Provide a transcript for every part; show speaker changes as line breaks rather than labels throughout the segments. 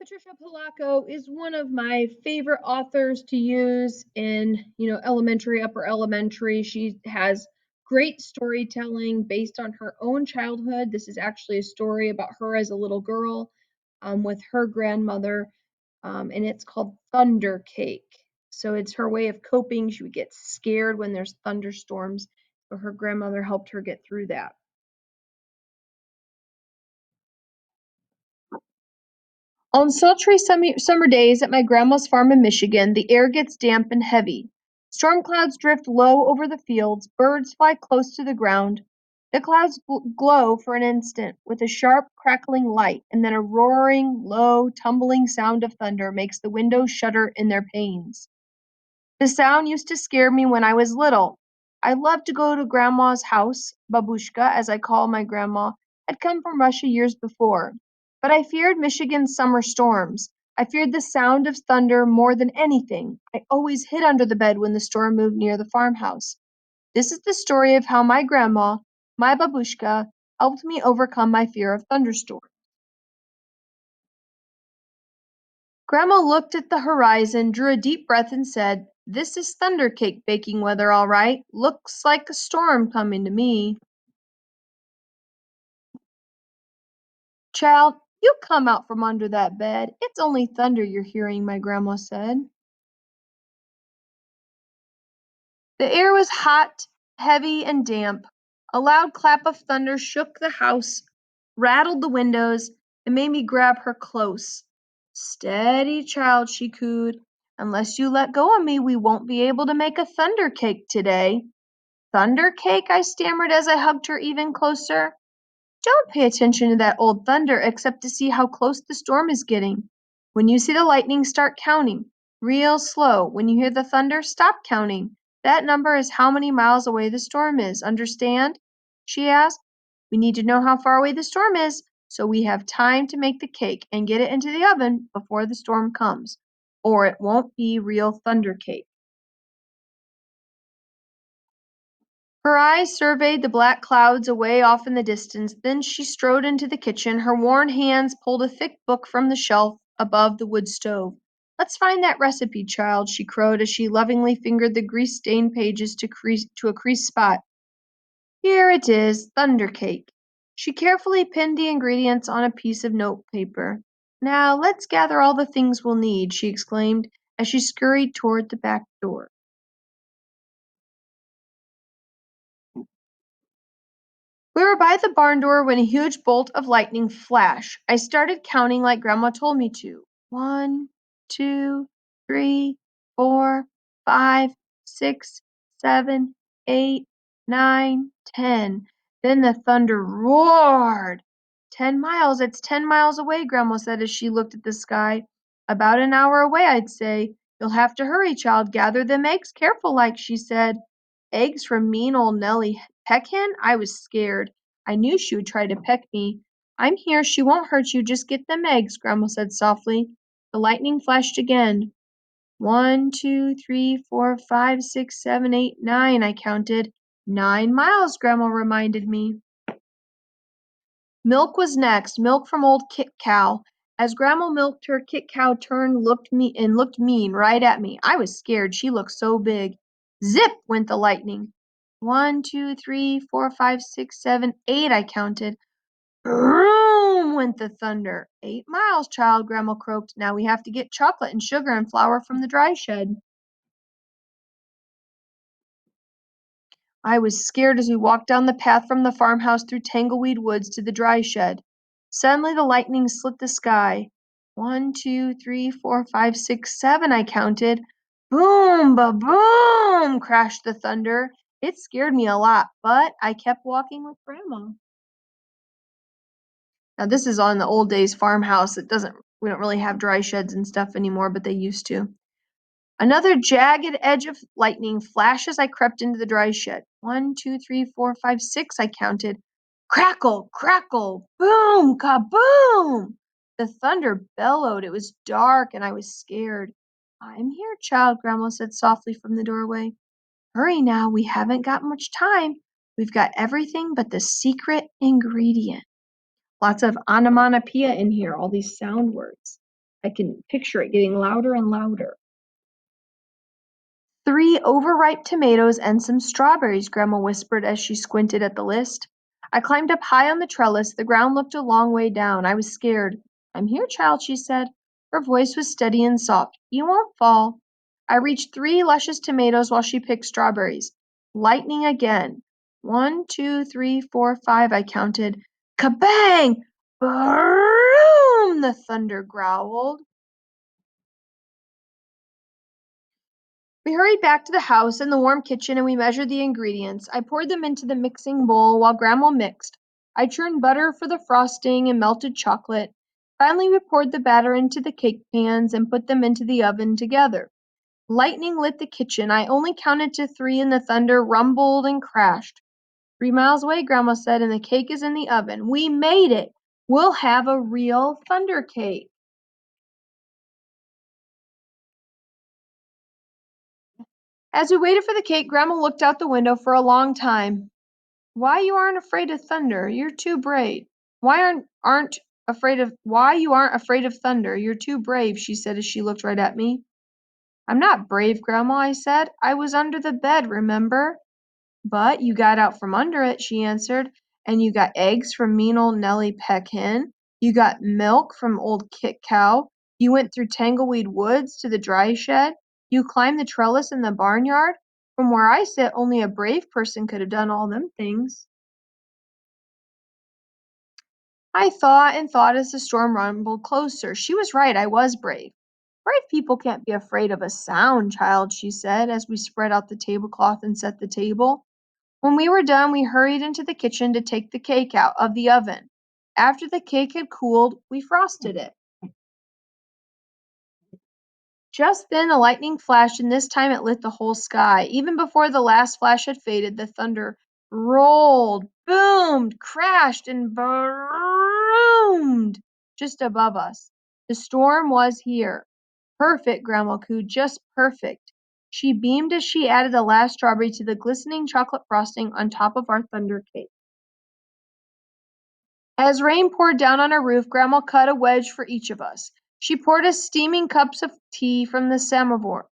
Patricia Polacco is one of my favorite authors to use in, elementary, upper elementary. She has great storytelling based on her own childhood. This is actually a story about her as a little girl with her grandmother, and it's called Thundercake. So it's her way of coping. She would get scared when there's thunderstorms, so her grandmother helped her get through that. On sultry summer days at my grandma's farm in Michigan, the air gets damp and heavy. Storm clouds drift low over the fields, birds fly close to the ground. The clouds glow for an instant with a sharp, crackling light, and then a roaring, low, tumbling sound of thunder makes the windows shudder in their panes. The sound used to scare me when I was little. I loved to go to Grandma's house. Babushka, as I call my grandma, had come from Russia years before. But I feared Michigan's summer storms. I feared the sound of thunder more than anything. I always hid under the bed when the storm moved near the farmhouse. This is the story of how my grandma, my babushka, helped me overcome my fear of thunderstorms. Grandma looked at the horizon, drew a deep breath, and said, "This is Thundercake baking weather, all right. Looks like a storm coming to me." "Child, you come out from under that bed. It's only thunder you're hearing," my grandma said. The air was hot, heavy, and damp. A loud clap of thunder shook the house, rattled the windows, and made me grab her close. "Steady, child," she cooed. "Unless you let go of me, we won't be able to make a thunder cake today." "Thunder cake?" I stammered as I hugged her even closer. "Don't pay attention to that old thunder except to see how close the storm is getting. When you see the lightning, start counting. Real slow. When you hear the thunder, stop counting. That number is how many miles away the storm is. Understand?" she asked. "We need to know how far away the storm is so we have time to make the cake and get it into the oven before the storm comes, or it won't be real thunder cake." Her eyes surveyed the black clouds away off in the distance, then she strode into the kitchen. Her worn hands pulled a thick book from the shelf above the wood stove. "Let's find that recipe, child," she crowed as she lovingly fingered the grease-stained pages to a creased spot. "Here it is, Thunder Cake." She carefully pinned the ingredients on a piece of notepaper. "Now let's gather all the things we'll need," she exclaimed as she scurried toward the back door. We were by the barn door when a huge bolt of lightning flashed. I started counting like Grandma told me to. 1, 2, 3, 4, 5, 6, 7, 8, 9, 10. Then the thunder roared. 10 miles, it's 10 miles away, Grandma said as she looked at the sky. "About an hour away, I'd say. You'll have to hurry, child. Gather them eggs careful like," she said. Eggs from mean old Nellie Peckhan? I was scared. I knew she would try to peck me. "I'm here. She won't hurt you. Just get them eggs," Grandma said softly. The lightning flashed again. 1, 2, 3, 4, 5, 6, 7, 8, 9, I counted. 9 miles, Grandma reminded me. Milk was next, milk from old Kit Cow. As Grandma milked her, Kit Cow turned looked mean right at me. I was scared. She looked so big. Zip went the lightning. 1, 2, 3, 4, 5, 6, 7, 8, I counted. Vroom went the thunder. 8 miles, child, Grandma croaked. Now we have to get chocolate and sugar and flour from the dry shed. I was scared as we walked down the path from the farmhouse through tangleweed woods to the dry shed. Suddenly the lightning slit the sky. 1, 2, 3, 4, 5, 6, 7, I counted. Boom, ba-boom, crashed the thunder. It scared me a lot, but I kept walking with Grandma. Now this is on the old days farmhouse. We don't really have dry sheds and stuff anymore, but they used to. Another jagged edge of lightning flashed as I crept into the dry shed. 1, 2, 3, 4, 5, 6, I counted. Crackle, crackle, boom, kaboom! The thunder bellowed. It was dark and I was scared. "I'm here, child," Grandma said softly from the doorway. "Hurry now, we haven't got much time. We've got everything but the secret ingredient." Lots of onomatopoeia in here, all these sound words. I can picture it getting louder and louder. 3 overripe tomatoes and some strawberries, Grandma whispered as she squinted at the list. I climbed up high on the trellis. The ground looked a long way down. I was scared. I'm here, child, she said. Her voice was steady and soft. You won't fall. I reached 3 luscious tomatoes while she picked strawberries. Lightning again. 1, 2, 3, 4, 5, I counted. Kabang! Boom! The thunder growled. We hurried back to the house and the warm kitchen and we measured the ingredients. I poured them into the mixing bowl while Grandma mixed. I churned butter for the frosting and melted chocolate. Finally, we poured the batter into the cake pans and put them into the oven together. Lightning lit the kitchen. I only counted to 3 and the thunder rumbled and crashed. 3 miles away, Grandma said, and the cake is in the oven. We made it. We'll have a real thunder cake. As we waited for the cake, Grandma looked out the window for a long time. Why you aren't afraid of thunder? You're too brave. Why you aren't afraid of thunder? You're too brave, she said as she looked right at me. I'm not brave, Grandma, I said. I was under the bed, remember? But you got out from under it, she answered, and you got eggs from mean old Nellie Peck Hen. You got milk from old Kit Cow. You went through Tangleweed Woods to the dry shed. You climbed the trellis in the barnyard. From where I sit, only a brave person could have done all them things. I thought and thought as the storm rumbled closer. She was right, I was brave. Brave people can't be afraid of a sound, child, she said, as we spread out the tablecloth and set the table. When we were done, we hurried into the kitchen to take the cake out of the oven. After the cake had cooled, we frosted it. Just then the lightning flashed, and this time it lit the whole sky. Even before the last flash had faded, the thunder rolled, boomed, crashed, and boomed just above us. The storm was here. Perfect, Grandma cooed, just perfect. She beamed as she added the last strawberry to the glistening chocolate frosting on top of our thunder cake. As rain poured down on our roof, Grandma cut a wedge for each of us. She poured us steaming cups of tea from the samovar.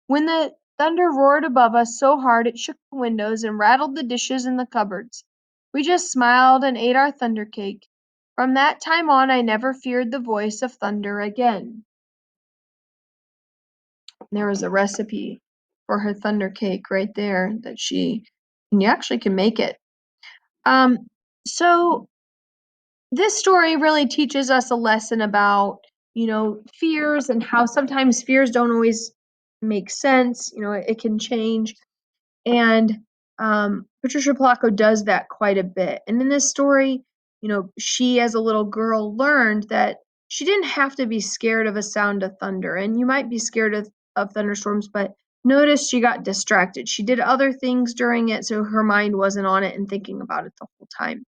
When the thunder roared above us so hard it shook the windows and rattled the dishes in the cupboards, we just smiled and ate our thunder cake. From that time on, I never feared the voice of thunder again. There was a recipe for her thunder cake right there and you actually can make it. Um, so this story really teaches us a lesson about, fears and how sometimes fears don't always make sense. It can change. And Patricia Polacco does that quite a bit. And in this story, she as a little girl learned that she didn't have to be scared of a sound of thunder. And you might be scared of thunderstorms, but notice she got distracted. She did other things during it, so her mind wasn't on it and thinking about it the whole time.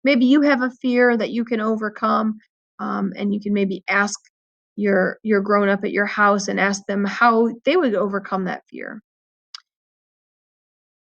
Maybe you have a fear that you can overcome, and you can maybe ask your grown up at your house and ask them how they would overcome that fear.